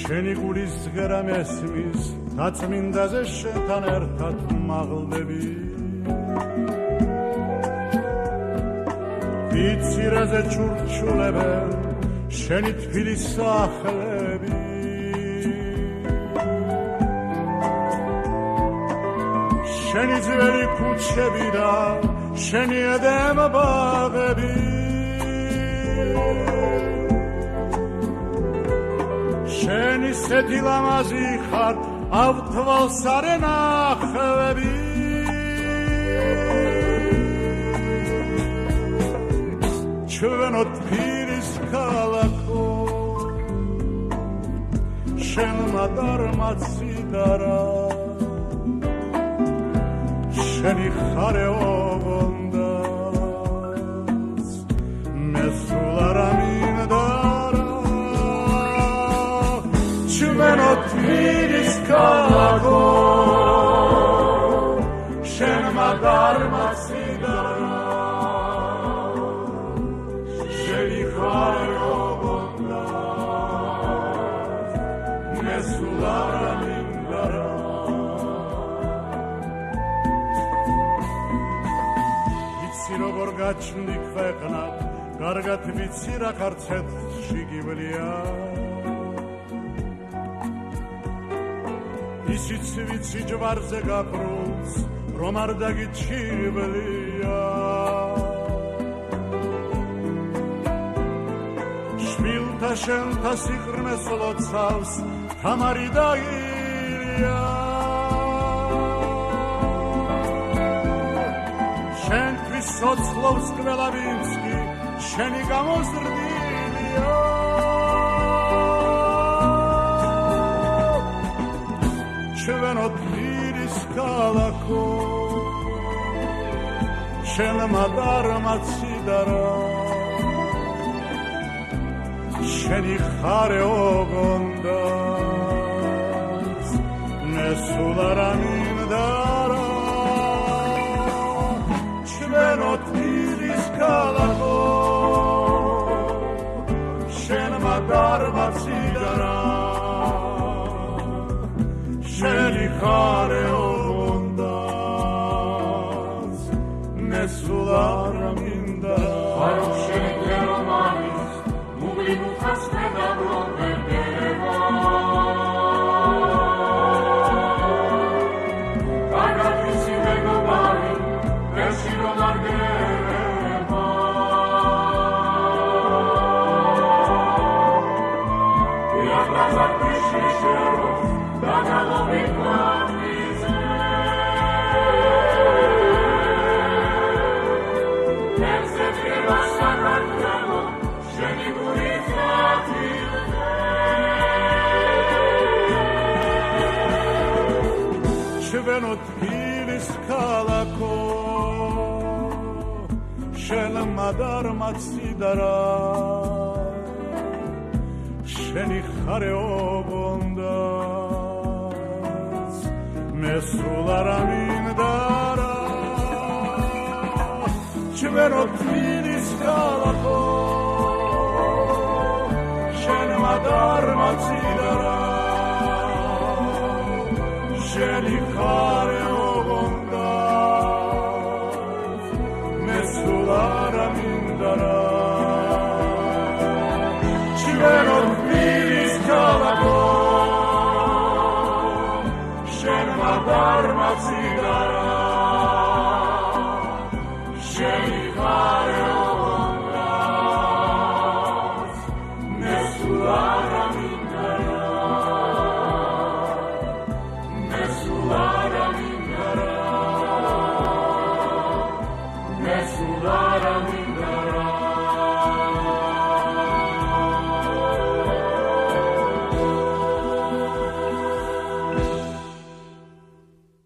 შენი გულის ზღერა მესმის დაწმინდაზე შენთან ერთად მაღლდები ვიცირაზე ჩურჩულებენ შენი თბილის სახლები შენი ძველი ქუჩები და შენი ედემ ბაღები შენი სეთი ლამაზი ხარ ავთვალს არენახვები ჩვენო თბილის ქალაქო შენმა დარმაც სიდარა შენი ხარე ოგონდას მე სულ არ ამინდარა ჩვენო თბილის ქალაქო შენმა დარმაც სიდარა შენი ხარე ოგონდას მე სულ არ ამინდარა როგორ გაჩნდი ქვეყნა კარგად ვიცი რა ქარცეთში გიბლია ისიც ვიცი ჯვარზე გაკრულს რომ არ დაგიჩივლია შვილთა შენთა სიყრმეს ლოცავს თამარი და ილია სოცლობს ყველა ვინც კი შენი გამოზრდილია ჩვენო თბილის ქალაქო შენმა დარმაც სიდარა შენი ხარე ოგონდას მე სულ არ ამინდარა ჩვენო თბილის ქალაქო შენმა დარმაც სიდარა შენი ხარე ოგონდას მე სულ არ ამინდარა არო შენი გერმანის მუგლი მუხას მეგაბრობერგება კარგათისი მეგობარი ვერში რომ არ გერება იაღლაზად მიშიშეროს დაგალობით მათვიზე ერთზე ჭირვა საქართველო შენი გულის მათვიზე ჩვენო თბილის ქალაქო შენმა დარმაც სიდარა შენი ხარე ოგონდას მე სულ არ ამინდარა ჩვენო თბილის ქალაქო შენმა დარმაც სიდარა შენი ხარე ოგონდას მე სულ არ ამინდარა ჩვენო თბილის ქალაქო შენმა დარმაც სიდარა შენი ხარე ოგონდას მე სულ არ ამინდარა მე სულ არ ამინდარა მე სულ არ ამინდარა